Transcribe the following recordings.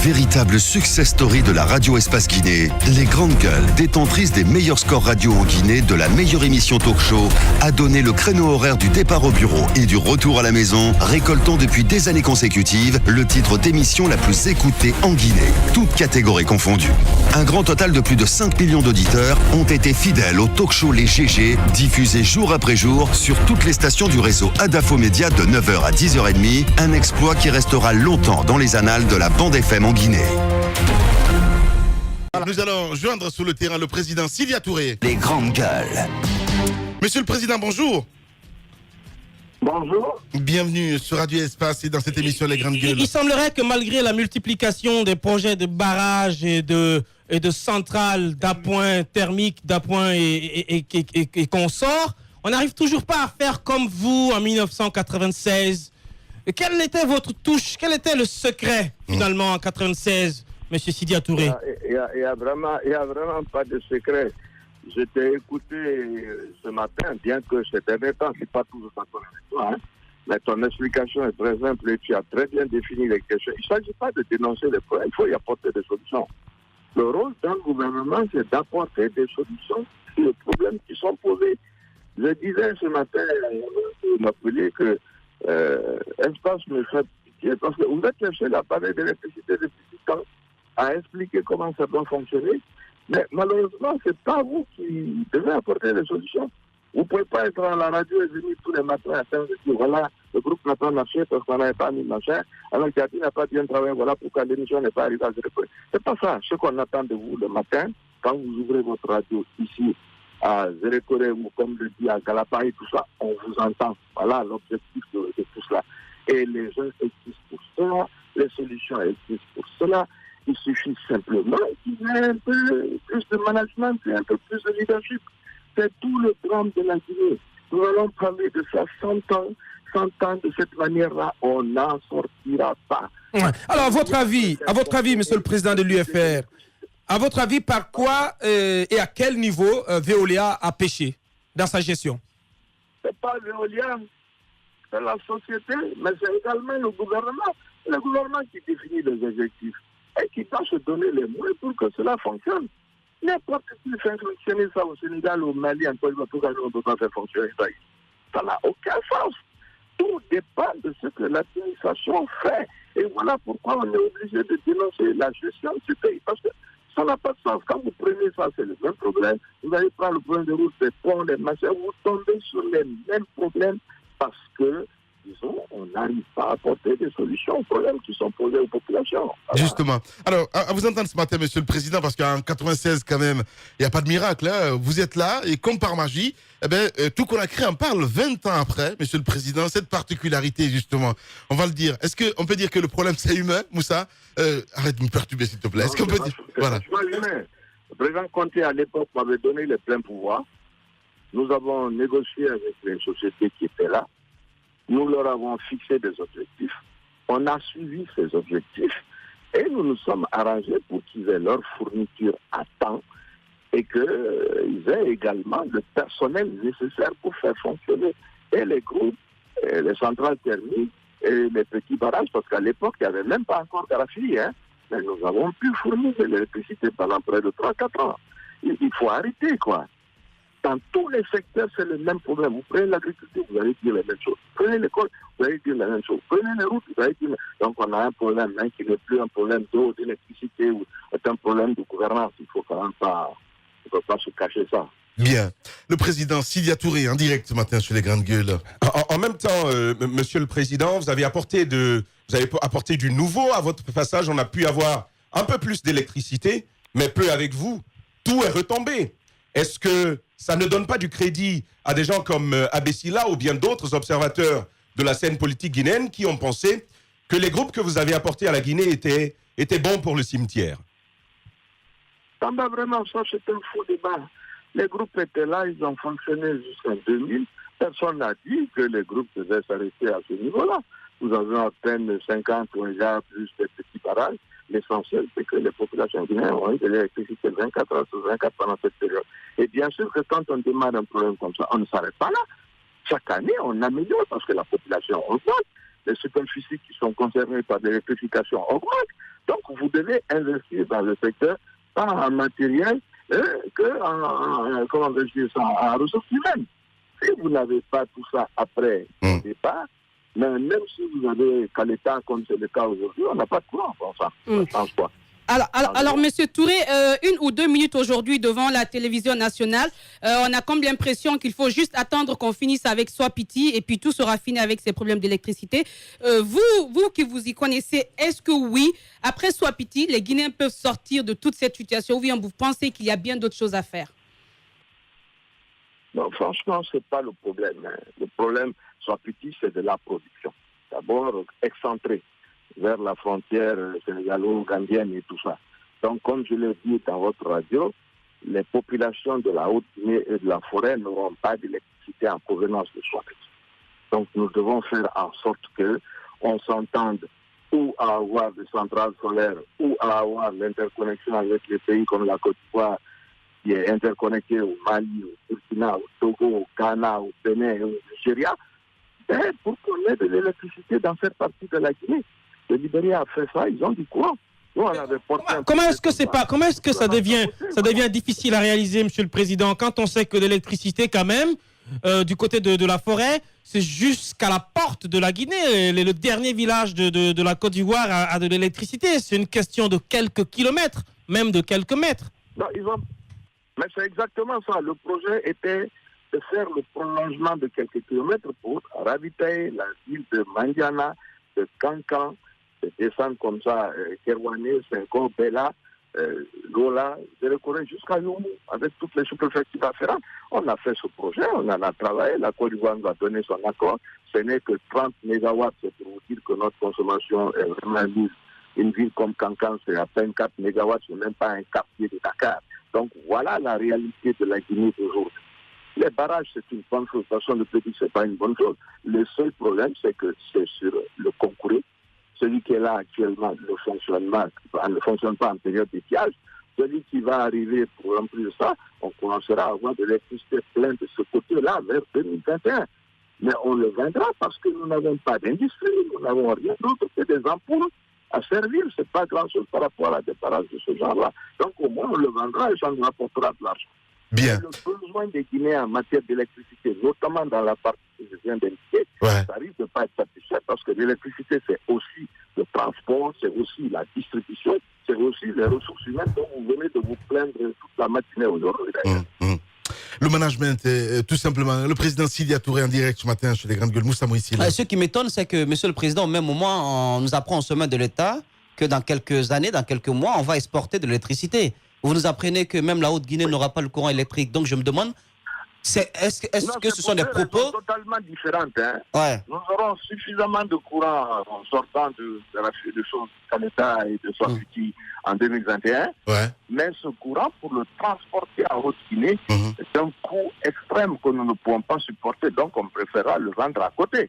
Véritable success story de la radio Espace Guinée, les Grandes Gueules, détentrices des meilleurs scores radio en Guinée, de la meilleure émission talk show, a donné le créneau horaire du départ au bureau et du retour à la maison, récoltant depuis des années consécutives le titre d'émission la plus écoutée en Guinée, toutes catégories confondues. Un grand total de plus de 5 millions d'auditeurs ont été fidèles au talk show Les GG, diffusé jour après jour sur toutes les stations du réseau Adafo Média de 9h à 10h30, un exploit qui restera longtemps dans les annales de la bande FM en Guinée. Nous allons joindre sur le terrain le président Sidya Touré. Les Grandes Gueules. Monsieur le Président, bonjour. Bonjour. Bienvenue sur Radio Espace et dans cette émission Les Grandes Gueules. Il semblerait que malgré la multiplication des projets de barrages et de centrales d'appoint thermique, d'appoint et consorts, on n'arrive toujours pas à faire comme vous en 1996. Et quelle était votre touche? Quel était le secret finalement en 96, Monsieur Sidya Touré? Il y a vraiment pas de secret. Je t'ai écouté ce matin, bien que ces derniers temps, je ne suis pas toujours d'accord avec toi, hein. Mais ton explication est très simple et tu as très bien défini les questions. Il ne s'agit pas de dénoncer les problèmes, il faut y apporter des solutions. Le rôle d'un gouvernement, c'est d'apporter des solutions sur les problèmes qui sont posés. Je disais ce matin, vous m'appelez que Espace me fait pitié parce que vous êtes le seul à parler d'électricité depuis tout temps, à expliquer comment ça doit fonctionner. Mais malheureusement, ce n'est pas vous qui devez apporter des solutions. Vous ne pouvez pas être à la radio et venir tous les matins à 15 dire voilà, le groupe n'a pas marché parce qu'on n'avait pas mis machin, alors Cathy n'a pas bien travaillé, voilà pourquoi l'émission n'est pas arrivée à zéro. C'est pas ça. Ce qu'on attend de vous le matin, quand vous ouvrez votre radio ici à Zérékoré ou comme le dit à Galapa et tout ça, on vous entend. Voilà l'objectif de tout cela. Et les gens existent pour cela, les solutions existent pour cela. Il suffit simplement qu'il y ait un peu plus de management et un peu plus de leadership. C'est tout le drame de la Guinée. Nous allons parler de ça 100 ans de cette manière-là, on n'en sortira pas. Ouais. Alors, à votre avis, Monsieur le Président de l'UFR, à votre avis, par quoi et à quel niveau Veolia a péché dans sa gestion? C'est pas Veolia, c'est la société, mais c'est également le gouvernement. Le gouvernement qui définit les objectifs et qui doit se donner les moyens pour que cela fonctionne. N'importe qui fait fonctionner ça au Sénégal, au Mali, en Côte d'Ivoire, pourquoi on ne peut pas faire fonctionner ça? Ça n'a aucun sens. Tout dépend de ce que l'administration fait. Et voilà pourquoi on est obligé de dénoncer la gestion de ce pays. Parce que ça n'a pas de sens. Quand vous prenez ça, c'est le même problème. Vous allez prendre le problème de route, des ponts, des machins, vous tombez sur les mêmes problèmes parce que, disons, on n'arrive pas à apporter des solutions aux problèmes qui sont posés aux populations. Voilà. Justement. Alors, à vous entendre ce matin, Monsieur le Président, parce qu'en 96, quand même, il n'y a pas de miracle. Hein. Vous êtes là, et comme par magie, tout Conakry en parle 20 ans après, Monsieur le Président, cette particularité, justement. On va le dire. Est-ce qu'on peut dire que le problème, c'est humain, Moussa? Arrête de me perturber, s'il te plaît. Est-ce qu'on peut dire... Voilà. Le président Conté, à l'époque, m'avait donné les pleins pouvoirs. Nous avons négocié avec les sociétés qui étaient là. Nous leur avons fixé des objectifs. On a suivi ces objectifs et nous nous sommes arrangés pour qu'ils aient leur fourniture à temps et qu'ils aient également le personnel nécessaire pour faire fonctionner et les groupes, et les centrales thermiques et les petits barrages, parce qu'à l'époque, il n'y avait même pas encore Carafi, hein. Mais nous avons pu fournir de l'électricité pendant près de 3-4 ans. Il faut arrêter, quoi. Dans tous les secteurs, c'est le même problème. Vous prenez l'agriculture, vous allez dire la même chose. Prenez l'école, vous allez dire la même chose. Prenez les routes, vous allez dire... Donc on a un problème qui n'est plus un problème d'eau, d'électricité, ou est un problème de gouvernance. Il faut quand même pas... On ne peut pas se cacher ça. Bien. Le président Sidya Touré, en direct ce matin sur les Grandes Gueules. En même temps, Monsieur le Président, vous avez apporté du nouveau à votre passage. On a pu avoir un peu plus d'électricité, mais peu avec vous. Tout est retombé. Est-ce que ça ne donne pas du crédit à des gens comme Abessila ou bien d'autres observateurs de la scène politique guinéenne qui ont pensé que les groupes que vous avez apportés à la Guinée étaient bons pour le cimetière? Vraiment, ça c'est un faux débat. Les groupes étaient là, ils ont fonctionné jusqu'en 2000. Personne n'a dit que les groupes devaient s'arrêter à ce niveau-là. Nous avons à peine 50 milliards plus des petits barrages. L'essentiel, c'est que les populations guinéennes ont eu de l'électricité 24 heures sur 24 pendant cette période. Et bien sûr que quand on démarre un problème comme ça, on ne s'arrête pas là. Chaque année, on améliore parce que la population augmente. Les superficies qui sont concernées par l'électrification augmentent. Donc, vous devez investir dans le secteur, tant en matériel que en ressources humaines. Si vous n'avez pas tout ça après le départ, mais même si vous avez Caleta, comme c'est le cas aujourd'hui, on n'a pas de courant. Enfin, ça change quoi. Alors, Monsieur Touré, 1 ou 2 minutes aujourd'hui devant la télévision nationale, on a comme l'impression qu'il faut juste attendre qu'on finisse avec Swapiti et puis tout sera fini avec ces problèmes d'électricité. Vous qui vous y connaissez, est-ce que oui, après Swapiti, les Guinéens peuvent sortir de toute cette situation ou bien vous pensez qu'il y a bien d'autres choses à faire? Non, franchement, ce n'est pas le problème. Le problème, Swapiti, c'est de la production. D'abord, excentré vers la frontière sénégalo-gambienne et tout ça. Donc, comme je l'ai dit dans votre radio, les populations de la Haute-Guinée et de la forêt n'auront pas d'électricité en provenance de Swapiti. Donc, nous devons faire en sorte qu'on s'entende ou à avoir des centrales solaires ou à avoir l'interconnexion avec les pays comme la Côte d'Ivoire, qui est interconnecté au Mali, au Burkina, au Togo, au Ghana, au Bénin et au Nigeria, pour qu'on ait de l'électricité dans cette partie de la Guinée. Le Libéria a fait ça, ils ont du courant. Nous, on avait porté comment est-ce que ça devient difficile à réaliser, Monsieur le Président, quand on sait que l'électricité, quand même, du côté de la forêt, c'est jusqu'à la porte de la Guinée. Le dernier village de la Côte d'Ivoire a de l'électricité. C'est une question de quelques kilomètres, même de quelques mètres. Non, mais c'est exactement ça. Le projet était de faire le prolongement de quelques kilomètres pour ravitailler la ville de Mandiana, de Kankan, de descendre comme ça, Kerouané, Senko, Bella, Lola, de recourir jusqu'à Youmou, avec toutes les sous-préfectures afférentes. On a fait ce projet, on en a travaillé, la Côte d'Ivoire nous a donné son accord. Ce n'est que 30 mégawatts, c'est pour vous dire que notre consommation est vraiment mise. Une ville comme Kankan, c'est à peine 4 mégawatts, c'est même pas un quartier de Dakar. Donc voilà la réalité de la Guinée d'aujourd'hui. Les barrages, c'est une bonne chose. Personne ne peut dire que ce n'est pas une bonne chose. Le seul problème, c'est que c'est sur le concours. Celui qui est là actuellement ne fonctionne pas en période d'étiage. Celui qui va arriver pour remplir ça, on commencera à avoir de l'électricité pleine de ce côté-là vers 2021. Mais on le vendra parce que nous n'avons pas d'industrie, nous n'avons rien d'autre que des ampoules à servir. Ce n'est pas grand-chose par rapport à des barrages de ce genre-là. Donc au moins, on le vendra et ça nous rapportera de l'argent. Bien. Le besoin des Guinéens en matière d'électricité, notamment dans la partie que je viens d'indiquer, ça risque de ne pas être satisfait parce que l'électricité, c'est aussi le transport, c'est aussi la distribution, c'est aussi les ressources humaines dont vous venez de vous plaindre toute la matinée aujourd'hui. Le management, tout simplement. Le président Sidia Touré en direct ce matin chez les Grandes Gueules. Moussa Moïsi. Ce qui m'étonne, c'est que, Monsieur le Président, au même moment, on nous apprend au sommet de l'État que dans quelques années, dans quelques mois, on va exporter de l'électricité. Vous nous apprenez que même la Haute-Guinée n'aura pas le courant électrique. Donc je me demande, est-ce que ce sont des propos totalement différentes. Ouais. Nous aurons suffisamment de courant en sortant de choses Caleta et de Swapiti en 2021. Ouais. Mais ce courant, pour le transporter en Haute-Guinée, c'est un coût extrême que nous ne pouvons pas supporter. Donc on préférera le vendre à côté.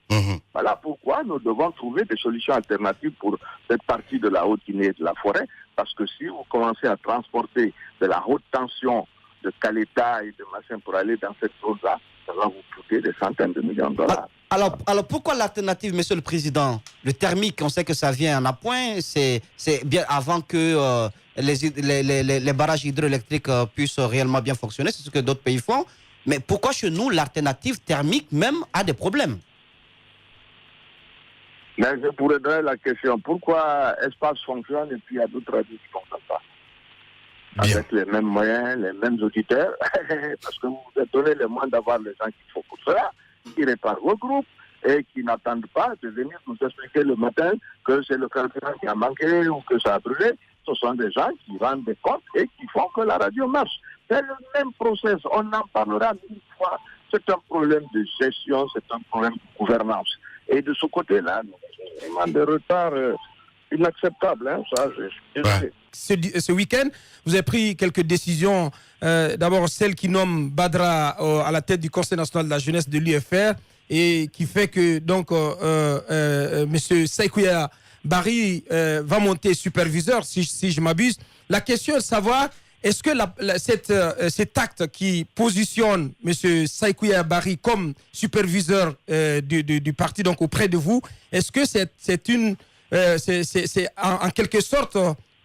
Voilà pourquoi nous devons trouver des solutions alternatives pour cette partie de la Haute-Guinée et de la forêt. Parce que si vous commencez à transporter de la haute tension de Caleta et de machin pour aller dans cette zone-là, ça va vous coûter des centaines de millions de dollars. Alors pourquoi l'alternative, Monsieur le Président? Le thermique, on sait que ça vient en appoint, c'est bien avant que les barrages hydroélectriques puissent réellement bien fonctionner, c'est ce que d'autres pays font. Mais pourquoi chez nous, l'alternative thermique même a des problèmes? Mais je pourrais donner la question, pourquoi Espace fonctionne et puis il y a d'autres radios qui ne fonctionnent pas? Bien. Avec les mêmes moyens, les mêmes auditeurs, parce que vous vous êtes donné les moyens d'avoir les gens qu'il faut pour cela, qui réparent vos groupes et qui n'attendent pas de venir nous expliquer le matin que c'est le carburant qui a manqué ou que ça a brûlé. Ce sont des gens qui rendent des comptes et qui font que la radio marche. C'est le même process, on en parlera 1000 fois. C'est un problème de gestion, c'est un problème de gouvernance. Et de ce côté-là, nous avons vraiment des retards inacceptables. Ça, je suis désolé. Ce week-end, vous avez pris quelques décisions. D'abord, celle qui nomme Badra à la tête du Conseil national de la jeunesse de l'UFR et qui fait que donc M. Saïkouya Barry va monter superviseur, si je m'abuse. La question est de savoir, est-ce que cet acte qui positionne M. Saïkouya Barry comme superviseur du parti donc auprès de vous, est-ce que c'est une c'est en quelque sorte,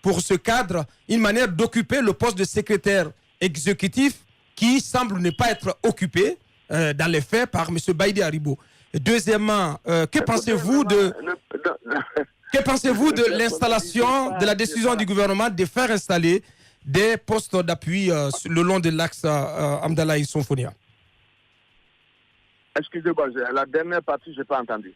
pour ce cadre, une manière d'occuper le poste de secrétaire exécutif qui semble ne pas être occupé dans les faits par M. Baïdi Haribo. Deuxièmement, que pensez-vous de l'installation, de la décision du gouvernement de faire installer des postes d'appui le long de l'axe Amdalaï Sonfonia? Excusez-moi, la dernière partie, je n'ai pas entendu.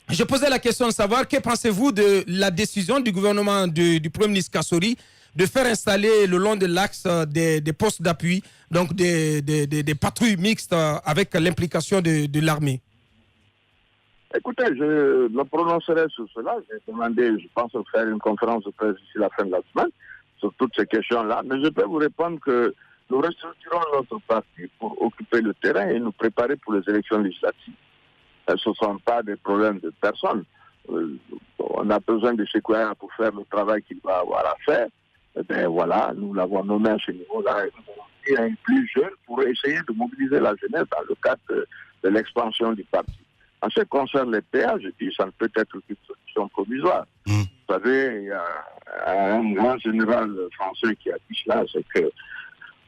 Je posais la question de savoir que pensez-vous de la décision du gouvernement du Premier ministre Kassori de faire installer le long de l'axe des postes d'appui, donc des patrouilles mixtes avec l'implication de l'armée. Écoutez, je me prononcerai sur cela. J'ai demandé, je pense, de faire une conférence de presse d'ici la fin de la semaine sur toutes ces questions-là. Mais je peux vous répondre que nous restructurons notre parti pour occuper le terrain et nous préparer pour les élections législatives. Ce ne sont pas des problèmes de personne. On a besoin de Séquoia pour faire le travail qu'il va avoir à faire. Eh bien voilà, nous l'avons nommé à ce niveau-là. Et un plus jeune pour essayer de mobiliser la jeunesse dans le cadre de l'expansion du parti. En ce qui concerne les péages, je dis ça ne peut être qu'une solution provisoire. Vous savez, il y a un grand général français qui a dit cela, c'est que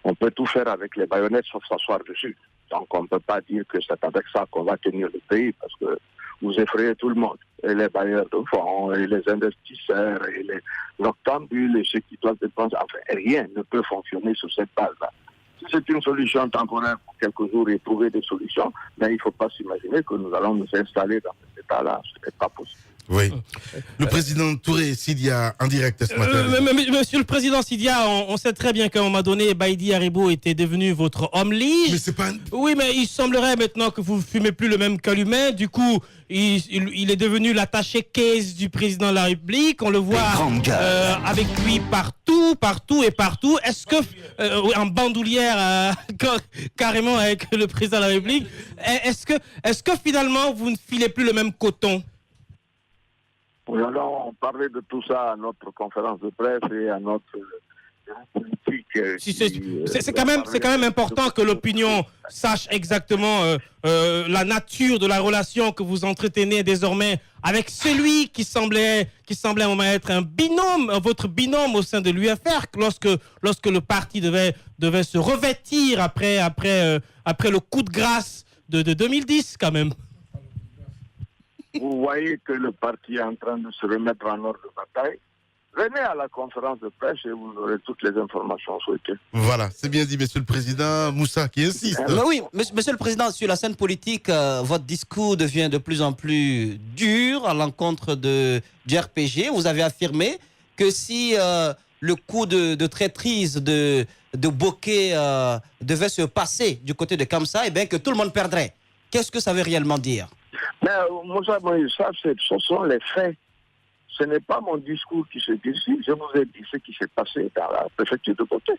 on peut tout faire avec les baïonnettes sauf s'asseoir dessus. Donc on ne peut pas dire que c'est avec ça qu'on va tenir le pays parce que vous effrayez tout le monde. Et les bailleurs de fonds, et les investisseurs, et les noctambules, et ceux qui doivent dépenser. Enfin, rien ne peut fonctionner sur cette base-là. Si c'est une solution temporaire pour quelques jours et trouver des solutions, mais il ne faut pas s'imaginer que nous allons nous installer dans cet état-là. Ce n'est pas possible. Oui. Le président Touré Sidia en direct ce matin. Monsieur le président Sidia, on sait très bien qu'à un moment donné, Baïdi Haribo était devenu votre homme lige. Mais c'est pas... Oui, mais il semblerait maintenant que vous ne fumez plus le même calumet. Du coup, il est devenu l'attaché case du président de la République. On le voit avec lui partout. Est-ce que, en bandoulière, carrément avec le président de la République, est-ce que finalement vous ne filez plus le même coton? Nous allons parler de tout ça à notre conférence de presse et à notre politique. C'est quand même important que l'opinion sache exactement la nature de la relation que vous entretenez désormais avec celui qui semblait à un moment être un binôme, votre binôme au sein de l'UFR, lorsque le parti devait se revêtir après le coup de grâce de 2010 quand même. Vous voyez que le parti est en train de se remettre en ordre de bataille. Venez à la conférence de presse et vous aurez toutes les informations souhaitées. Voilà, c'est bien dit, monsieur le président. Moussa qui insiste. Oui, monsieur le président, sur la scène politique, votre discours devient de plus en plus dur à l'encontre du RPG. Vous avez affirmé que si le coup de traîtrise de Bokeh devait se passer du côté de Kamsa, eh bien que tout le monde perdrait. Qu'est-ce que ça veut réellement dire? Mais Moussa, ça, ce sont les faits. Ce n'est pas mon discours qui se décide. Je vous ai dit ce qui s'est passé dans la préfecture de Bokeh.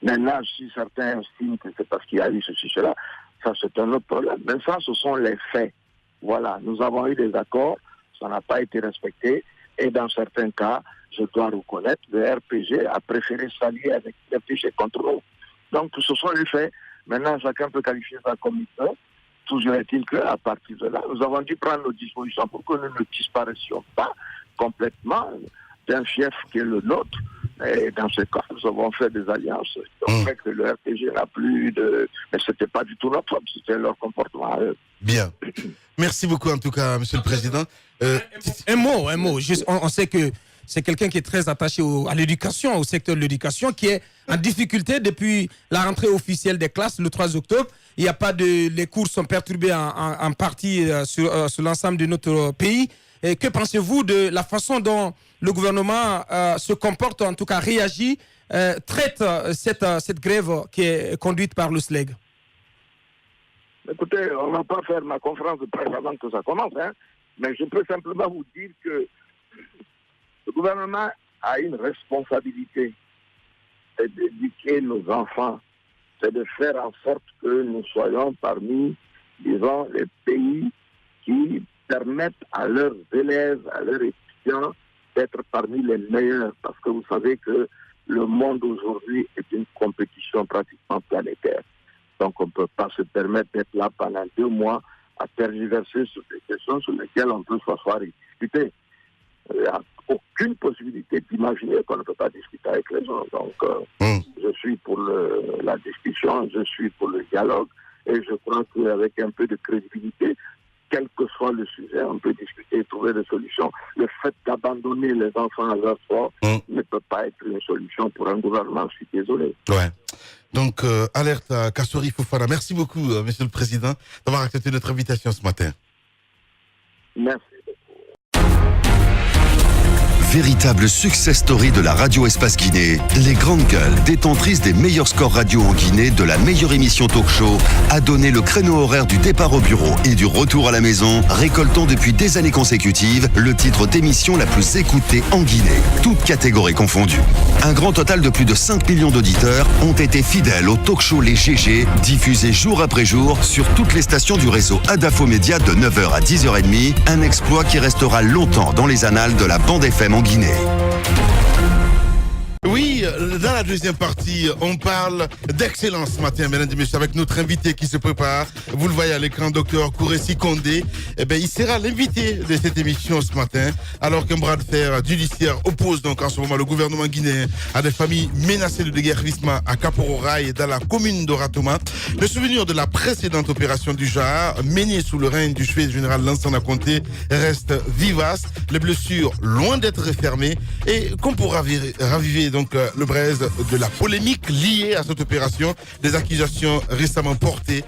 Maintenant, si certains estiment que c'est parce qu'il y a eu ceci, cela, ça c'est un autre problème. Mais ça, ce sont les faits. Voilà, nous avons eu des accords, ça n'a pas été respecté. Et dans certains cas, je dois reconnaître, le RPG a préféré s'allier avec le RPG contre nous. Donc, ce sont les faits. Maintenant, chacun peut qualifier ça comme il veut. Toujours est-il qu'à partir de là, nous avons dû prendre nos dispositions pour que nous ne disparaissions pas complètement d'un fief qui est le nôtre. Et dans ce cas, nous avons fait des alliances. Donc, fait que le RPG n'a plus de... Mais ce n'était pas du tout notre faute, c'était leur comportement. Bien. Merci beaucoup en tout cas, monsieur le président. Un mot. On sait que c'est quelqu'un qui est très attaché à l'éducation, au secteur de l'éducation, qui est en difficulté depuis la rentrée officielle des classes le 3 octobre. Les cours sont perturbés en partie sur l'ensemble de notre pays. Et que pensez-vous de la façon dont le gouvernement se comporte, en tout cas réagit, traite cette grève qui est conduite par le SLEG? Écoutez, on ne va pas faire ma conférence de presse avant que ça commence, hein, mais je peux simplement vous dire que le gouvernement a une responsabilité, c'est d'éduquer nos enfants, c'est de faire en sorte que nous soyons parmi, disons, les pays qui permettent à leurs élèves, à leurs étudiants d'être parmi les meilleurs. Parce que vous savez que le monde aujourd'hui est une compétition pratiquement planétaire. Donc on ne peut pas se permettre d'être là pendant 2 mois à tergiverser sur des questions sur lesquelles on peut s'asseoir et discuter. Il n'y a aucune possibilité d'imaginer qu'on ne peut pas discuter avec les gens. Donc, je suis pour la discussion, je suis pour le dialogue, et je crois qu'avec un peu de crédibilité, quel que soit le sujet, on peut discuter et trouver des solutions. Le fait d'abandonner les enfants à leur sort ne peut pas être une solution pour un gouvernement, je suis désolé. Ouais. Donc, alerte à Kassori Fofana. Merci beaucoup, Monsieur le Président, d'avoir accepté notre invitation ce matin. Merci. Véritable success story de la radio Espace Guinée, les grandes gueules, détentrices des meilleurs scores radio en Guinée, de la meilleure émission talk show, a donné le créneau horaire du départ au bureau et du retour à la maison, récoltant depuis des années consécutives le titre d'émission la plus écoutée en Guinée, toutes catégories confondues. Un grand total de plus de 5 millions d'auditeurs ont été fidèles au talk show Les GG, diffusé jour après jour sur toutes les stations du réseau Adafo Média de 9h à 10h30, un exploit qui restera longtemps dans les annales de la bande FM en Guinée. Oui, dans la deuxième partie, on parle d'excellence ce matin, mesdames et messieurs, avec notre invité qui se prépare. Vous le voyez à l'écran, docteur Kouressi Kondé. Eh bien, il sera l'invité de cette émission ce matin, alors qu'un bras de fer judiciaire oppose donc en ce moment le gouvernement guinéen à des familles menacées de déguerpissement à Kapororaï, dans la commune d'Oratoma. Le souvenir de la précédente opération du genre, menée sous le règne du chef général Lansana Conté, reste vivace. Les blessures loin d'être refermées, et qu'on pourra raviver donc le braise de la polémique liée à cette opération, des accusations récemment portées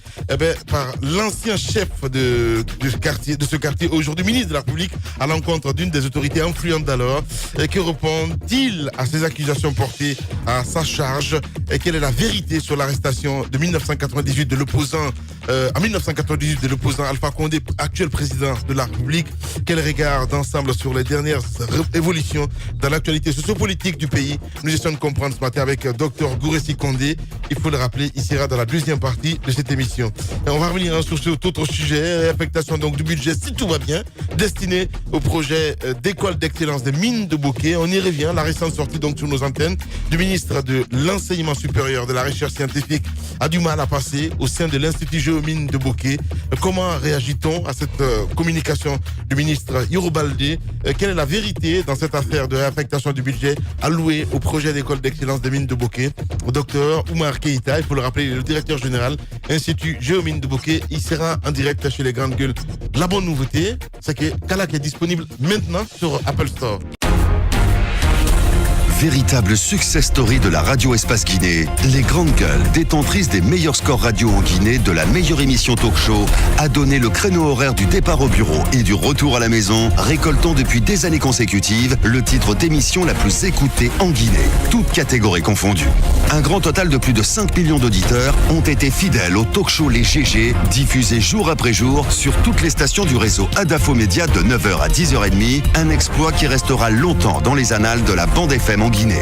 par l'ancien chef de ce quartier, aujourd'hui ministre de la République, à l'encontre d'une des autorités influentes d'alors. Que répond-il à ces accusations portées à sa charge, et quelle est la vérité sur l'arrestation de 1998 de l'opposant Alpha Condé, actuel président de la République? Quel regard d'ensemble sur les dernières évolutions dans l'actualité sociopolitique du pays? Nous essayons de comprendre ce matin avec Dr Kouressi Kondé. Il faut le rappeler, il sera dans la deuxième partie de cette émission. Et on va revenir sur cet autre sujet, réaffectation donc du budget, si tout va bien, destiné au projet d'école d'excellence des mines de Bokeh. On y revient, la récente sortie donc sur nos antennes du ministre de l'enseignement supérieur, de la recherche scientifique, a du mal à passer au sein de l'Institut Géomines de Bokeh. Comment réagit-on à cette communication du ministre Yorubaldé? Quelle est la vérité dans cette affaire de réaffectation du budget alloué au projet d'école d'excellence des mines de Bokeh? Docteur Oumar Keïta, il faut le rappeler, le directeur général Institut Géomines de Bokeh, il sera en direct chez les grandes gueules. La bonne nouveauté, c'est que Kalak est disponible maintenant sur Apple Store. Véritable success story de la radio Espace Guinée, les grandes gueules, détentrices des meilleurs scores radio en Guinée, de la meilleure émission talk show, a donné le créneau horaire du départ au bureau et du retour à la maison, récoltant depuis des années consécutives le titre d'émission la plus écoutée en Guinée, toutes catégories confondues. Un grand total de plus de 5 millions d'auditeurs ont été fidèles au talk show Les GG, diffusé jour après jour sur toutes les stations du réseau Adafo Média de 9h à 10h30, un exploit qui restera longtemps dans les annales de la bande FM en Guinée.